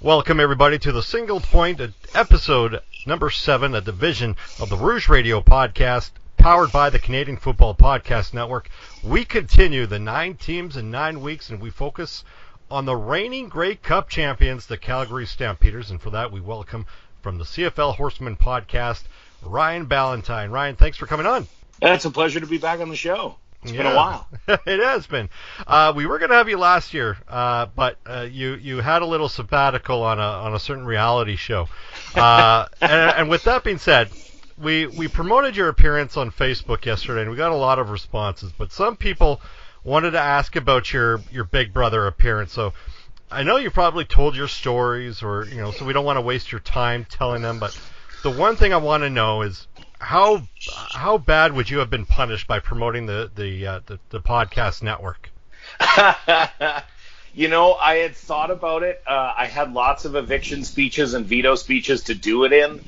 Welcome, everybody, to the Single Point, episode number 7, a division of the Rouge Radio podcast, powered by the Canadian Football Podcast Network. We continue the 9 teams in 9 weeks, and we focus on the reigning Grey Cup champions, the Calgary Stampeders. And for that, we welcome from the CFL Horsemen podcast, Ryan Ballentine. Ryan, thanks for coming on. It's a pleasure to be back on the show. It's been a while. It has been. We were going to have you last year, but you had a little sabbatical on a certain reality show. And with that being said, we promoted your appearance on Facebook yesterday, and we got a lot of responses. But some people wanted to ask about your Big Brother appearance. So I know you probably told your stories, or so we don't want to waste your time telling them. But the one thing I want to know is, how bad would you have been punished by promoting the podcast network? I had thought about it. I had lots of eviction speeches and veto speeches to do it in.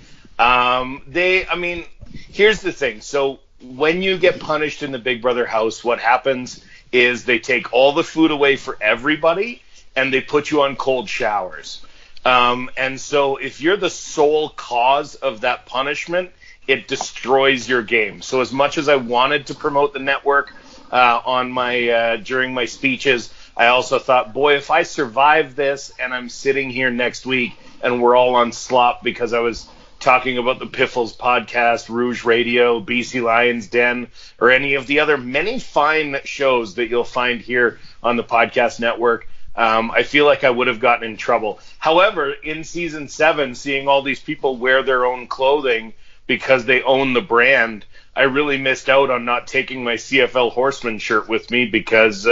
Here's the thing. So when you get punished in the Big Brother house, what happens is they take all the food away for everybody and they put you on cold showers. And so if you're the sole cause of that punishment, it destroys your game. So as much as I wanted to promote the network on my during my speeches, I also thought, boy, if I survive this and I'm sitting here next week and we're all on slop because I was talking about the Piffles podcast, Rouge Radio, BC Lions Den, or any of the other many fine shows that you'll find here on the podcast network, I feel like I would have gotten in trouble. However, in season 7, seeing all these people wear their own clothing because they own the brand, I really missed out on not taking my CFL Horsemen shirt with me because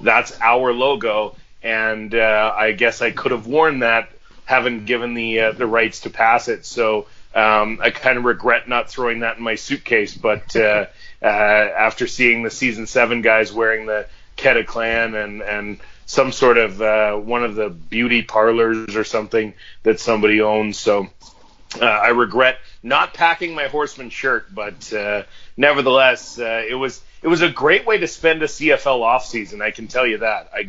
that's our logo, and I guess I could have worn that, haven't given the rights to pass it. So I kind of regret not throwing that in my suitcase. But after seeing the season 7 guys wearing the Keta Clan and some sort of one of the beauty parlors or something that somebody owns, so I regret not packing my Horseman shirt, but nevertheless, it was a great way to spend a CFL offseason, I can tell you that. I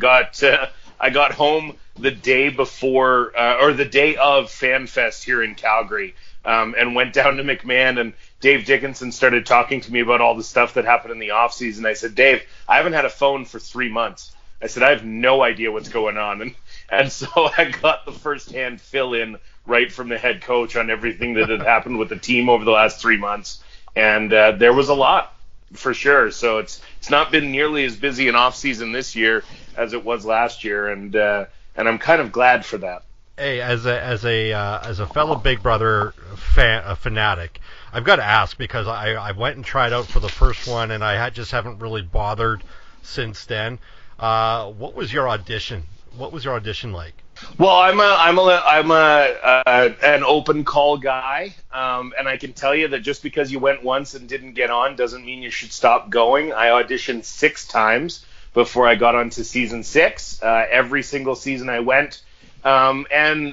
got home the day before, or the day of FanFest here in Calgary, and went down to McMahon, and Dave Dickenson started talking to me about all the stuff that happened in the offseason. I said, Dave, I haven't had a phone for 3 months. I said, I have no idea what's going on. And so I got the first-hand fill-in right from the head coach on everything that had happened with the team over the last 3 months. And there was a lot, for sure. So it's not been nearly as busy an off-season this year as it was last year, and I'm kind of glad for that. Hey, as a fellow Big Brother fanatic, I've got to ask, because I went and tried out for the first one, and I just haven't really bothered since then. What was your audition? What was your audition like? Well, I'm an open call guy, and I can tell you that just because you went once and didn't get on doesn't mean you should stop going. I auditioned 6 times before I got onto season 6. Every single season I went, and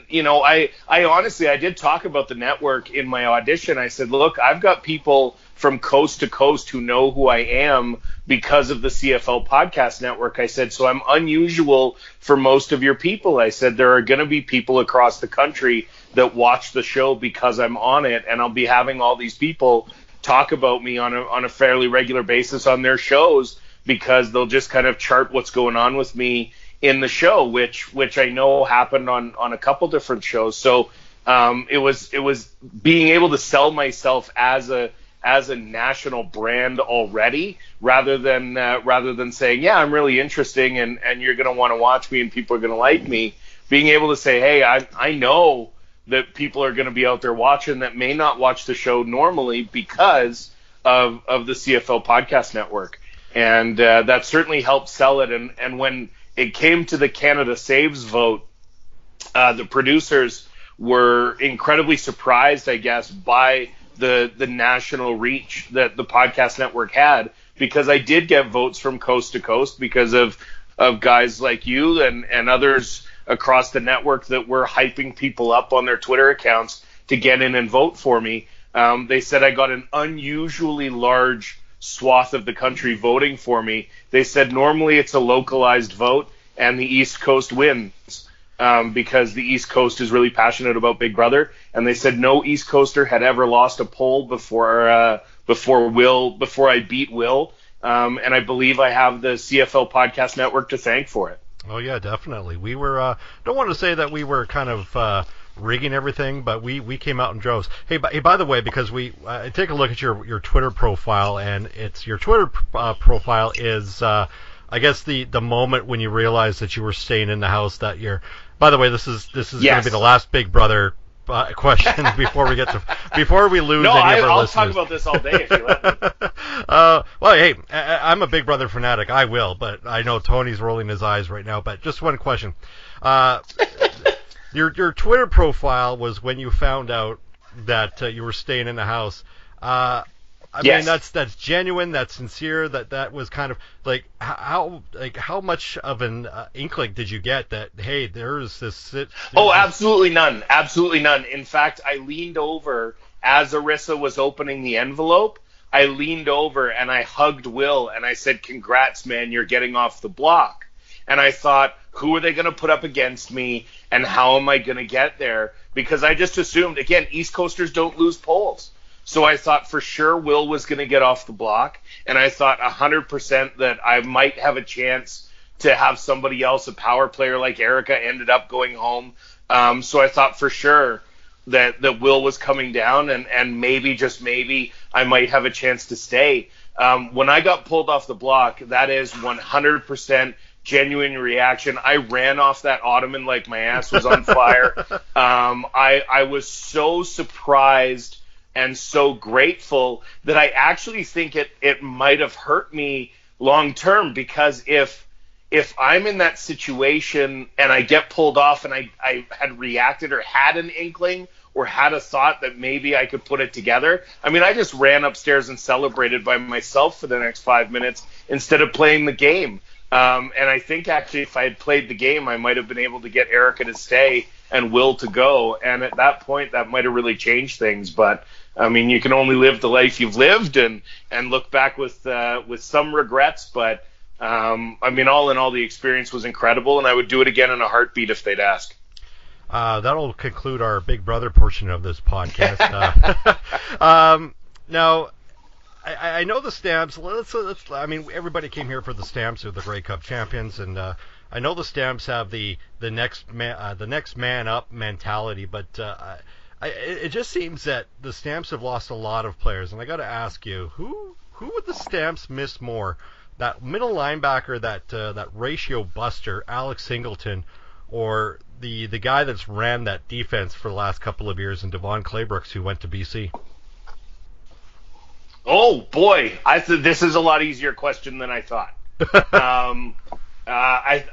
I honestly, I did talk about the network in my audition. I said, look, I've got people from coast to coast who know who I am because of the CFL Podcast Network. I said, so I'm unusual for most of your people. I said, there are going to be people across the country that watch the show because I'm on it, and I'll be having all these people talk about me on a fairly regular basis on their shows because they'll just kind of chart what's going on with me in the show, which I know happened on a couple different shows. So it was being able to sell myself as a national brand already, rather than saying, yeah, I'm really interesting and you're going to want to watch me and people are going to like me. Being able to say, hey, I know that people are going to be out there watching that may not watch the show normally because of the CFL Podcast Network. And that certainly helped sell it. And when it came to the Canada Saves vote, the producers were incredibly surprised, I guess, by the national reach that the podcast network had, because I did get votes from coast to coast because of guys like you and others across the network that were hyping people up on their Twitter accounts to get in and vote for me. They said I got an unusually large swath of the country voting for me. They said normally it's a localized vote and the East Coast wins. because the East Coast is really passionate about Big Brother, and they said no East Coaster had ever lost a poll before I beat Will, and I believe I have the CFL Podcast Network to thank for it. Oh yeah, definitely. We were don't want to say that we were kind of rigging everything, but we came out in droves. Hey, by the way, because we take a look at your Twitter profile, and it's your Twitter profile is I guess the moment when you realized that you were staying in the house that year. By the way, this is Yes. going to be the last Big Brother question before we lose any of our I'll listeners. talk about this all day if you let me. Well, hey, I'm a Big Brother fanatic. I will, but I know Tony's rolling his eyes right now. But just one question. Your Twitter profile was when you found out that you were staying in the house. I Yes. mean, that's genuine, that's sincere. That was kind of like how much of an inkling did you get that hey, there's this? Absolutely none. Absolutely none. In fact, I leaned over as Arissa was opening the envelope. I leaned over and I hugged Will and I said, "Congrats, man, you're getting off the block." And I thought, who are they going to put up against me, and how am I going to get there? Because I just assumed, again, East Coasters don't lose polls. So I thought for sure Will was going to get off the block, and I thought 100% that I might have a chance to have somebody else, a power player like Erica, ended up going home. So I thought for sure that Will was coming down, and maybe, just maybe, I might have a chance to stay. When I got pulled off the block, that is 100% genuine reaction. I ran off that ottoman like my ass was on fire. I was so surprised and so grateful that I actually think it might have hurt me long term, because if I'm in that situation and I get pulled off and I had reacted or had an inkling or had a thought that maybe I could put it together, I mean, I just ran upstairs and celebrated by myself for the next 5 minutes instead of playing the game. And I think actually if I had played the game, I might have been able to get Erica to stay and Will to go. And at that point, that might have really changed things. But I mean, you can only live the life you've lived, and look back with some regrets. But I mean, all in all, the experience was incredible, and I would do it again in a heartbeat if they'd ask. That'll conclude our Big Brother portion of this podcast. Now, I know the Stamps. I mean, everybody came here for the Stamps. They're the Grey Cup champions, and I know the Stamps have the next man up mentality, but it just seems that the Stamps have lost a lot of players, and I got to ask you, who would the Stamps miss more? That middle linebacker, that ratio buster, Alex Singleton, or the guy that's ran that defense for the last couple of years, and Devon Claybrooks, who went to BC? Oh boy, this is a lot easier question than I thought. I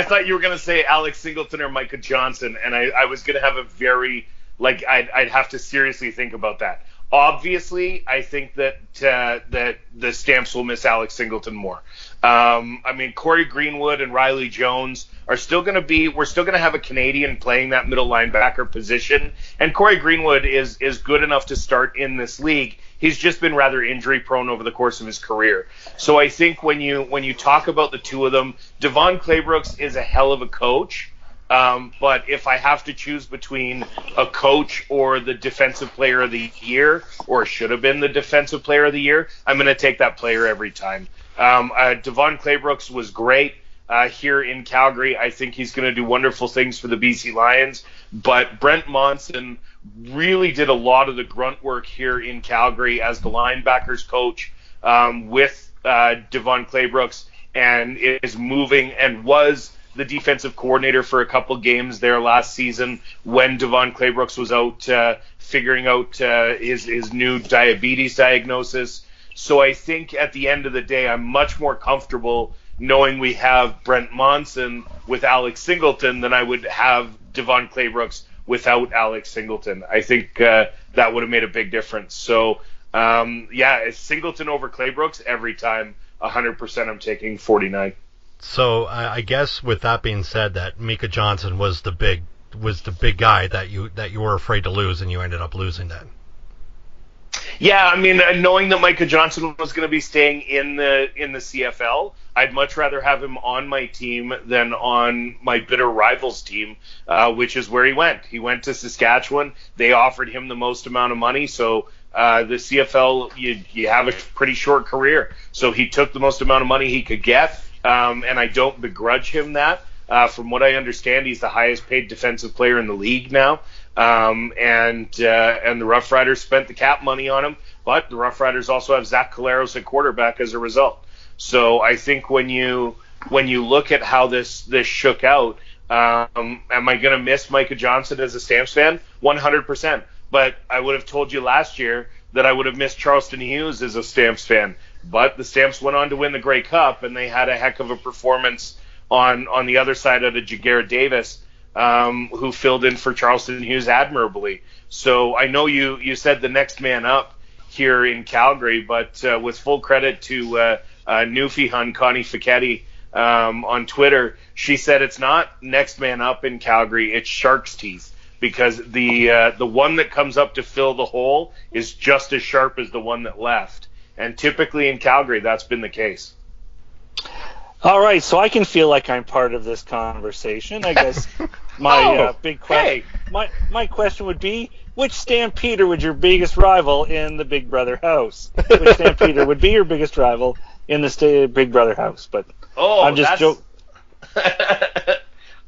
thought you were going to say Alex Singleton or Micah Johnson, and I was going to have a very, I'd have to seriously think about that. Obviously, I think that the Stamps will miss Alex Singleton more. I mean, Corey Greenwood and Riley Jones are still going to be. We're still going to have a Canadian playing that middle linebacker position, and Corey Greenwood is good enough to start in this league. He's just been rather injury prone over the course of his career. So I think when you talk about the two of them, Devon Claybrooks is a hell of a coach. But if I have to choose between a coach or the defensive player of the year, or should have been the defensive player of the year, I'm going to take that player every time. Devon Claybrooks was great here in Calgary. I think he's going to do wonderful things for the BC Lions. But Brent Monson really did a lot of the grunt work here in Calgary as the linebackers coach with Devon Claybrooks, and is moving and was the defensive coordinator for a couple games there last season when Devon Claybrooks was out figuring out his new diabetes diagnosis. So I think at the end of the day, I'm much more comfortable knowing we have Brent Monson with Alex Singleton than I would have Devon Claybrooks without Alex Singleton. I think that would have made a big difference. So, it's Singleton over Claybrooks every time. 100% I'm taking 49. So I guess with that being said, that Micah Johnson was the big guy that you were afraid to lose, and you ended up losing that. Yeah, I mean, knowing that Micah Johnson was going to be staying in the CFL, I'd much rather have him on my team than on my bitter rivals team, which is where he went. He went to Saskatchewan. They offered him the most amount of money, so the CFL, you have a pretty short career. So he took the most amount of money he could get, and I don't begrudge him that. From what I understand, he's the highest paid defensive player in the league now. And the Rough Riders spent the cap money on him, but the Rough Riders also have Zach Collaros at quarterback as a result. So I think when you look at how this shook out, am I going to miss Micah Johnson as a Stamps fan? 100%. But I would have told you last year that I would have missed Charleston Hughes as a Stamps fan. But the Stamps went on to win the Grey Cup, and they had a heck of a performance on the other side of the Jaguar Davis, who filled in for Charleston Hughes admirably. So I know you said the next man up here in Calgary, but with full credit to Newfie Hun, Connie Fichetti, on Twitter, she said it's not next man up in Calgary, it's Shark's Teeth, because the one that comes up to fill the hole is just as sharp as the one that left. And typically in Calgary, that's been the case. All right, so I can feel like I'm part of this conversation. I guess my big question, my question would be, which Stampeder would your biggest rival in the Big Brother house? Which Stampeder would be your biggest rival in the Big Brother house? But I'm just joking.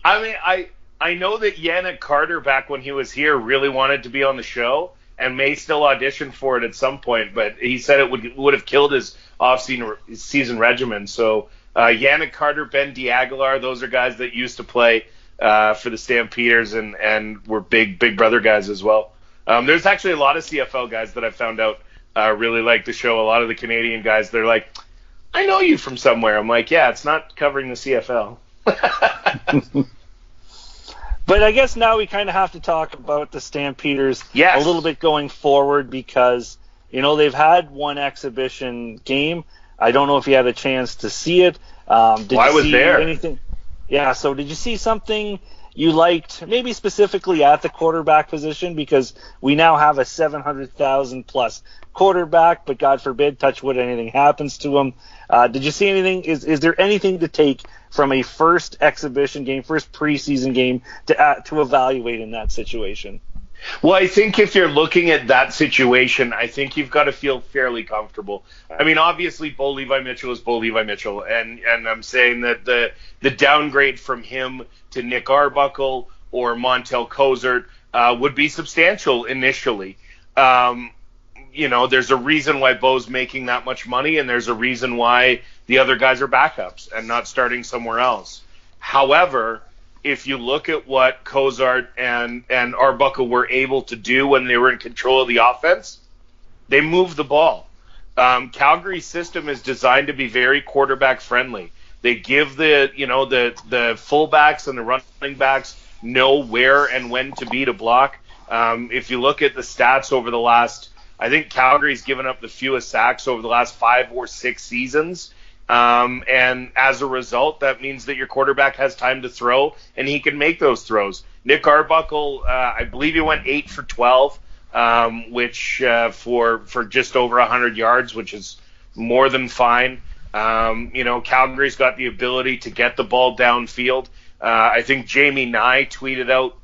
I mean, I know that Yannick Carter, back when he was here, really wanted to be on the show and may still audition for it at some point, but he said it would have killed his off-season regimen. So Yannick Carter, Ben D'Aguilar, those are guys that used to play for the Stampeders and were big Brother guys as well. There's actually a lot of CFL guys that I found out really like the show. A lot of the Canadian guys, they're like, I know you from somewhere. I'm like, yeah, it's not covering the CFL. But I guess now we kind of have to talk about the Stampeders a little bit going forward, because, you know, they've had one exhibition game. I don't know if you had a chance to see it. Did you see anything? Yeah, so did you see something you liked, maybe specifically at the quarterback position? Because we now have a 700,000 plus quarterback, but God forbid, touch wood, anything happens to him. Did you see anything? Is there anything to take from a first exhibition game, first preseason game to evaluate in that situation? Well, I think if you're looking at that situation, I think you've got to feel fairly comfortable. I mean, obviously, Bo Levi Mitchell is Bo Levi Mitchell, and I'm saying that the downgrade from him to Nick Arbuckle or Montel Cozart would be substantial initially. You know, there's a reason why Bo's making that much money, and there's a reason why the other guys are backups and not starting somewhere else. However, if you look at what Cozart and Arbuckle were able to do when they were in control of the offense, they moved the ball. Calgary's system is designed to be very quarterback friendly. They give the fullbacks and the running backs know where and when to be to block. If you look at the stats over the last, I think Calgary's given up the fewest sacks over the last 5 or 6 seasons. And as a result, that means that your quarterback has time to throw, and he can make those throws. Nick Arbuckle, I believe he went 8 for 12, which for just over 100 yards, which is more than fine. Calgary's got the ability to get the ball downfield. I think Jamie Nye tweeted out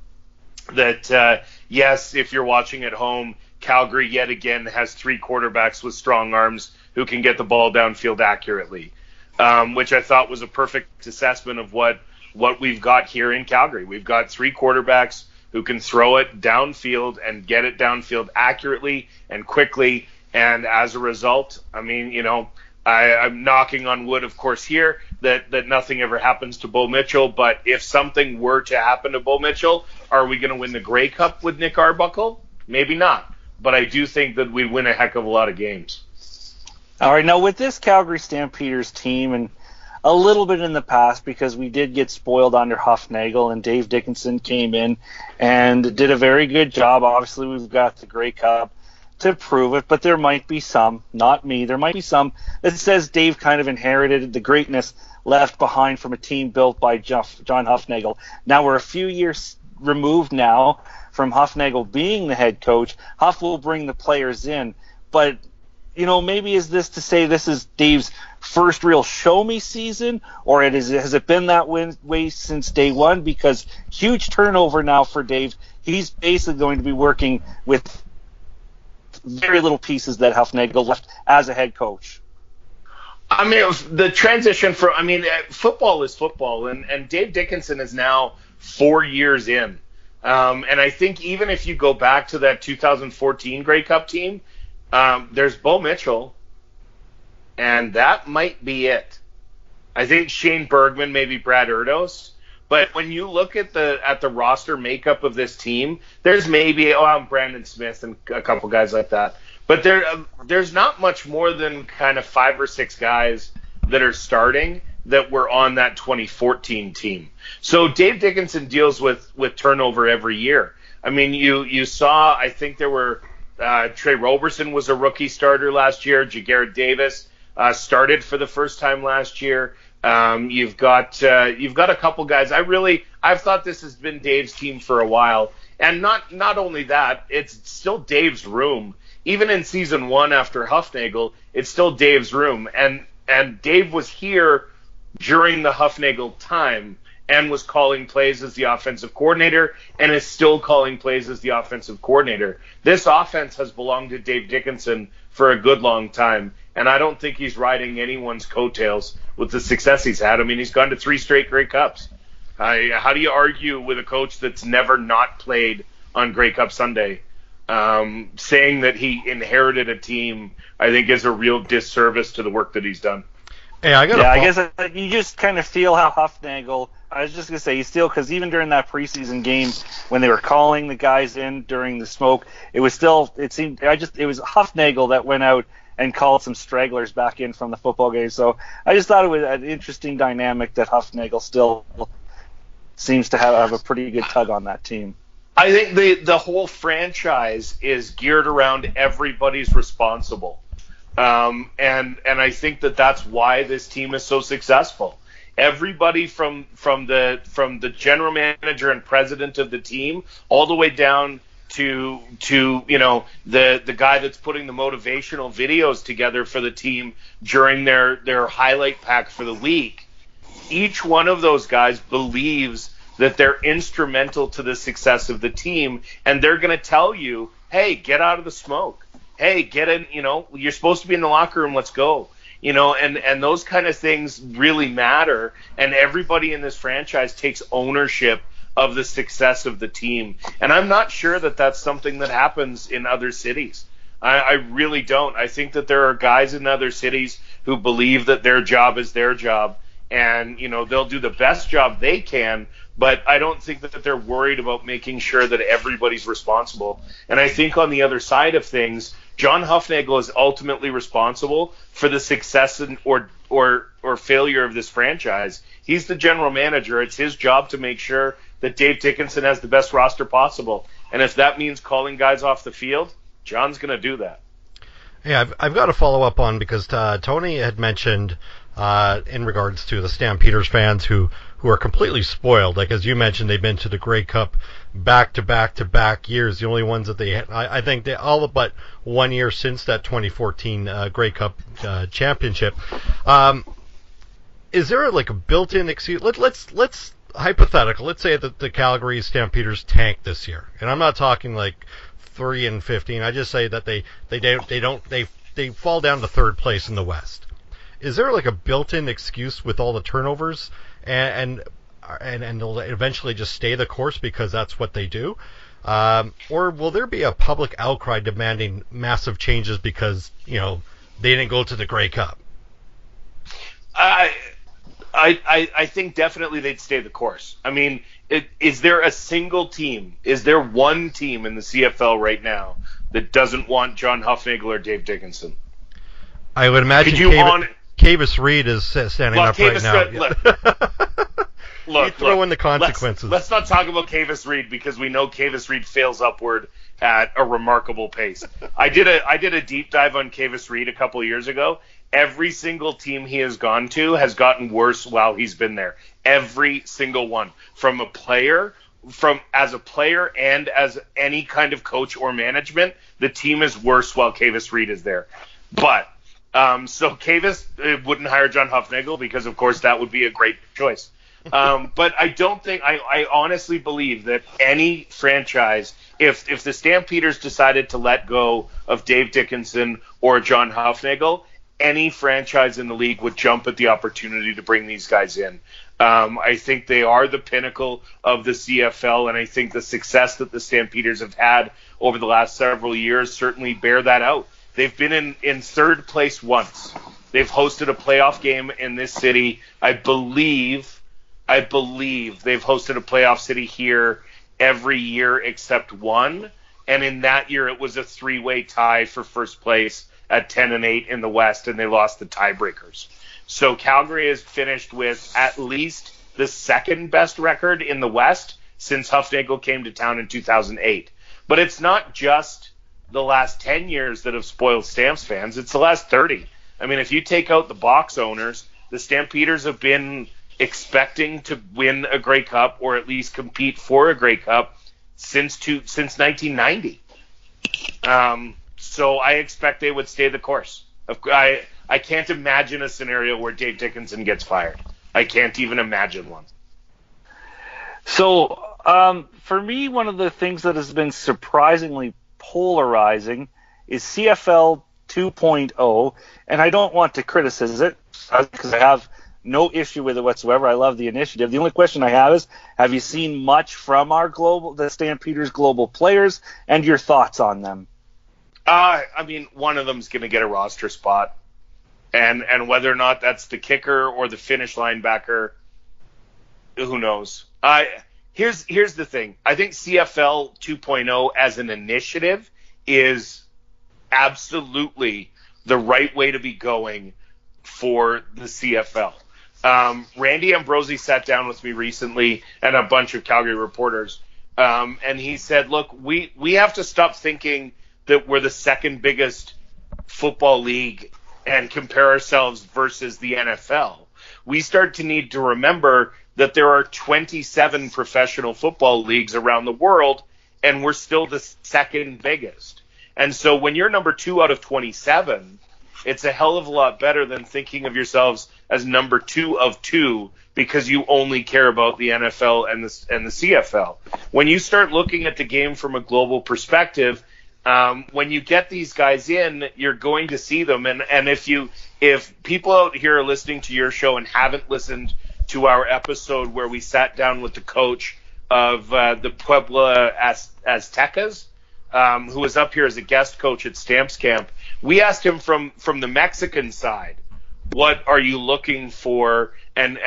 that, yes, if you're watching at home, Calgary yet again has 3 quarterbacks with strong arms who can get the ball downfield accurately, which I thought was a perfect assessment of what we've got here in Calgary. We've got 3 quarterbacks who can throw it downfield and get it downfield accurately and quickly, and as a result, I mean, I'm knocking on wood, of course, here that nothing ever happens to Bo Mitchell, but if something were to happen to Bo Mitchell, are we going to win the Grey Cup with Nick Arbuckle? Maybe not, but I do think that we'd win a heck of a lot of games. All right, now with this Calgary Stampeders team, and a little bit in the past, because we did get spoiled under Huffnagel, and Dave Dickenson came in and did a very good job. Obviously, we've got the Grey Cup to prove it, but there might be some, not me, there might be some that says Dave kind of inherited the greatness left behind from a team built by John Huffnagel. Now we're a few years removed now from Huffnagel being the head coach. Huff will bring the players in, but maybe is this to say this is Dave's first real show me season, or has it been that way since day one? Because huge turnover now for Dave. He's basically going to be working with very little pieces that Hufnagel left as a head coach. I mean, the transition football is football, and Dave Dickenson is now 4 years in. And I think even if you go back to that 2014 Grey Cup team, there's Bo Mitchell, and that might be it. I think Shane Bergman, maybe Brad Erdos. But when you look at the roster makeup of this team, there's maybe Brandon Smith and a couple guys like that. But there's not much more than kind of 5 or 6 guys that are starting that were on that 2014 team. So Dave Dickenson deals with turnover every year. I mean, you saw, I think there were Trey Roberson was a rookie starter last year. Jagarrett Davis started for the first time last year. You've got a couple guys. I've thought this has been Dave's team for a while, and not only that, it's still Dave's room. Even in season 1 after Hufnagel, it's still Dave's room, and Dave was here during the Hufnagel time and was calling plays as the offensive coordinator and is still calling plays as the offensive coordinator. This offense has belonged to Dave Dickenson for a good long time, and I don't think he's riding anyone's coattails with the success he's had. I mean, he's gone to 3 straight Grey Cups. How do you argue with a coach that's never not played on Grey Cup Sunday? Saying that he inherited a team, I think, is a real disservice to the work that he's done. Hey, I guess you just kind of feel how Hufnagel. I was just gonna say, because even during that preseason game when they were calling the guys in during the smoke, it was Hufnagel that went out and called some stragglers back in from the football game. So I just thought it was an interesting dynamic that Hufnagel still seems to have a pretty good tug on that team. I think the whole franchise is geared around everybody's responsible. And I think that's why this team is so successful. Everybody from the general manager and president of the team all the way down to the guy that's putting the motivational videos together for the team during their highlight pack for the week. Each one of those guys believes that they're instrumental to the success of the team, and they're going to tell you, hey, get out of the smoke. Hey, get in, you're supposed to be in the locker room, let's go. And those kind of things really matter, and everybody in this franchise takes ownership of the success of the team. And I'm not sure that that's something that happens in other cities. I really don't. I think that there are guys in other cities who believe that their job is their job, and they'll do the best job they can, but I don't think that they're worried about making sure that everybody's responsible. And I think on the other side of things, John Hufnagel is ultimately responsible for the success or failure of this franchise. He's the general manager. It's his job to make sure that Dave Dickenson has the best roster possible. And if that means calling guys off the field, John's going to do that. Hey, I've got to follow up on, because Tony had mentioned in regards to the Stampeders fans who are completely spoiled. Like, as you mentioned, they've been to the Grey Cup back years. The only ones that I think they all but 1 year since that 2014 Grey Cup championship. Is there like a built-in excuse? Let's hypothetical. Let's say that the Calgary Stampeders tank this year, and I'm not talking like 3-15. I just say that they fall down to third place in the West. Is there like a built-in excuse with all the turnovers, and they'll eventually just stay the course because that's what they do? Or will there be a public outcry demanding massive changes because, they didn't go to the Grey Cup? I think definitely they'd stay the course. I mean, is there a single team? Is there one team in the CFL right now that doesn't want John Hufnagel or Dave Dickenson? I would imagine Cavis Reed is standing up right now. Look, throw in the consequences. Let's not talk about Cavis Reed, because we know Cavis Reed fails upward at a remarkable pace. I did a deep dive on Cavis Reed a couple of years ago. Every single team he has gone to has gotten worse while he's been there. Every single one. From a player from as a player and as any kind of coach or management, the team is worse while Kavis Reed is there. But so Kavis wouldn't hire John Hufnagel because, of course, that would be a great choice. But I don't think I honestly believe that any franchise, if the Stampeders decided to let go of Dave Dickenson or John Hufnagel, any franchise in the league would jump at the opportunity to bring these guys in. I think they are the pinnacle of the CFL, and I think the success that the Stampeders have had over the last several years certainly bear that out. They've been in third place once. They've hosted a playoff game in this city. I believe they've hosted a playoff city here every year except one, and in that year it was a three-way tie for first place at 10-8 in the West, and they lost the tiebreakers. So Calgary has finished with at least the second best record in the West since Hufnagel came to town in 2008. But it's not just the last 10 years that have spoiled Stamps fans. It's the last 30. I mean, if you take out the box owners, the Stampeders have been expecting to win a Grey Cup or at least compete for a Grey Cup since 1990. So I expect they would stay the course. I can't imagine a scenario where Dave Dickenson gets fired. I can't even imagine one. So for me, one of the things that has been surprisingly polarizing is CFL 2.0, and I don't want to criticize it because I have no issue with it whatsoever. I love the initiative. The only question I have is, have you seen much from the Stampeders global players, and your thoughts on them? I mean, one of them's going to get a roster spot, and whether or not that's the kicker or the finish linebacker, who knows? Here's the thing. I think CFL 2.0 as an initiative is absolutely the right way to be going for the CFL. Randy Ambrosi sat down with me recently and a bunch of Calgary reporters, and he said, look, we have to stop thinking that we're the second biggest football league and compare ourselves versus the NFL. We start to need to remember that there are 27 professional football leagues around the world, and we're still the second biggest. And so when you're number 2 out of 27, it's a hell of a lot better than thinking of yourselves as number 2 of 2 because you only care about the NFL and the CFL. When you start looking at the game from a global perspective, when you get these guys in, you're going to see them. And if people out here are listening to your show and haven't listened to our episode where we sat down with the coach of the Puebla Aztecas, who was up here as a guest coach at Stamps Camp, we asked him from the Mexican side, what are you looking for, and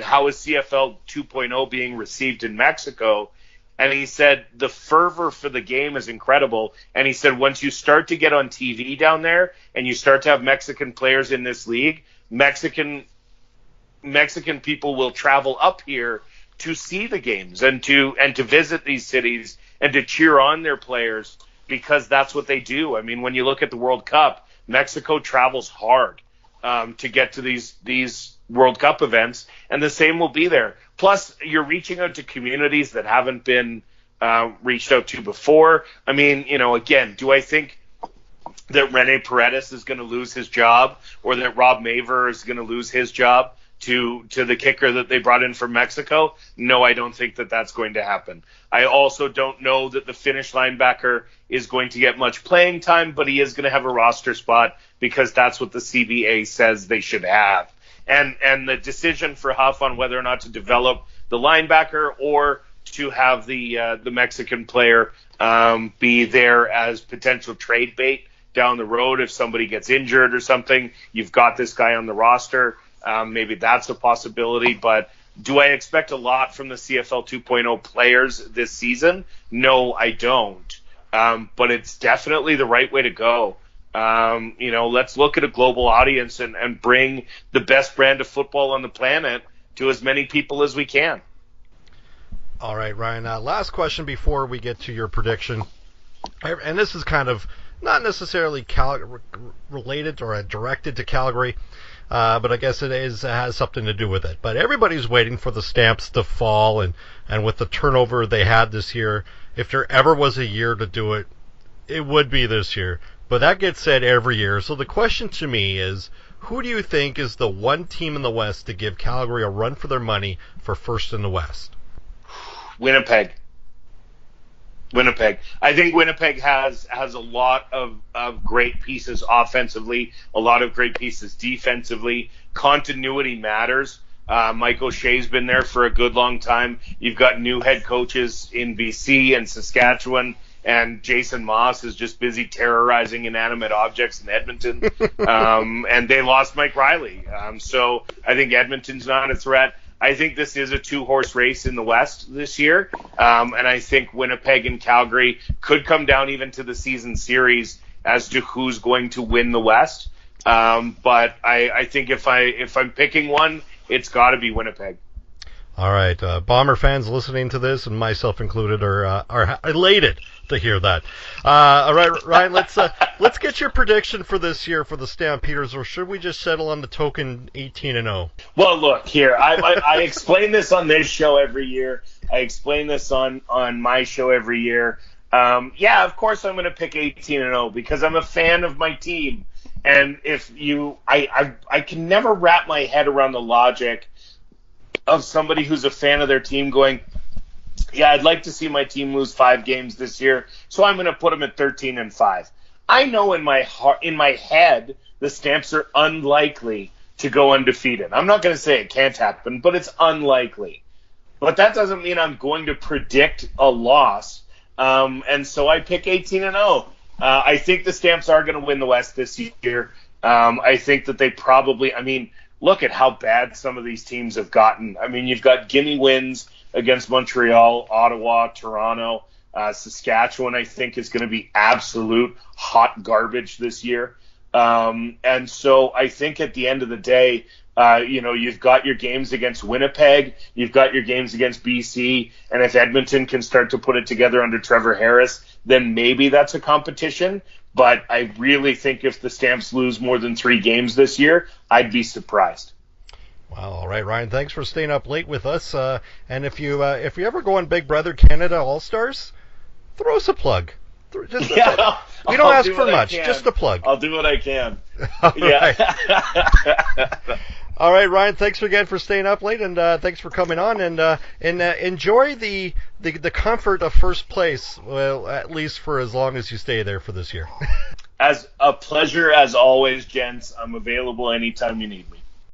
how is CFL 2.0 being received in Mexico? And he said the fervor for the game is incredible. And he said once you start to get on TV down there and you start to have Mexican players in this league, Mexican people will travel up here to see the games and to visit these cities and to cheer on their players because that's what they do. I mean, when you look at the World Cup, Mexico travels hard to get to these World Cup events, and the same will be there. Plus, you're reaching out to communities that haven't been reached out to before. I mean, again, do I think that Rene Paredes is going to lose his job or that Rob Maver is going to lose his job to the kicker that they brought in from Mexico? No, I don't think that that's going to happen. I also don't know that the Finnish linebacker is going to get much playing time, but he is going to have a roster spot because that's what the CBA says they should have. And the decision for Huff on whether or not to develop the linebacker or to have the Mexican player be there as potential trade bait down the road if somebody gets injured or something, you've got this guy on the roster. Maybe that's a possibility, but do I expect a lot from the CFL 2.0 players this season? No, I don't. But it's definitely the right way to go. Let's look at a global audience and bring the best brand of football on the planet to as many people as we can. All right, Ryan. Last question before we get to your prediction. And this is kind of not necessarily related or directed to Calgary, but I guess it has something to do with it. But everybody's waiting for the Stamps to fall, and with the turnover they had this year, if there ever was a year to do it, it would be this year. But that gets said every year. So the question to me is, who do you think is the one team in the West to give Calgary a run for their money for first in the West? Winnipeg. I think Winnipeg has a lot of great pieces offensively, a lot of great pieces defensively. Continuity matters. Mike O'Shea's been there for a good long time. You've got new head coaches in BC and Saskatchewan, and Jason Moss is just busy terrorizing inanimate objects in Edmonton. And they lost Mike Riley. So I think Edmonton's not a threat. I think this is a two-horse race in the West this year, and I think Winnipeg and Calgary could come down even to the season series as to who's going to win the West. But I think if I'm picking one, it's got to be Winnipeg. All right, Bomber fans listening to this, and myself included, are elated to hear that. All right, Ryan, let's get your prediction for this year for the Stampeders, or should we just settle on the token 18-0? Well, look here, I explain this on this show every year. I explain this on my show every year. Yeah, of course I'm going to pick 18-0 because I'm a fan of my team, and I can never wrap my head around the logic of somebody who's a fan of their team going, yeah, I'd like to see my team lose 5 games this year, so I'm going to put them at 13-5. I know in my head the Stamps are unlikely to go undefeated. I'm not going to say it can't happen, but it's unlikely. But that doesn't mean I'm going to predict a loss, and so I pick 18-0. I think the Stamps are going to win the West this year. I think that they probably, look at how bad some of these teams have gotten. You've got gimme wins against Montreal, Ottawa, Toronto. Saskatchewan, I think, is going to be absolute hot garbage this year. And so I think at the end of the day, you've got your games against Winnipeg, you've got your games against BC, and if Edmonton can start to put it together under Trevor Harris, then maybe that's a competition. But I really think if the Stamps lose more than 3 games this year, I'd be surprised. Wow, all right, Ryan, thanks for staying up late with us. And if you ever go on Big Brother Canada All-Stars, throw us a plug. We don't ask for much, just a plug. I'll do what I can. All right, Ryan, thanks again for staying up late, and thanks for coming on, and enjoy the comfort of first place, well, at least for as long as you stay there for this year. As a pleasure as always, gents. I'm available anytime you need me.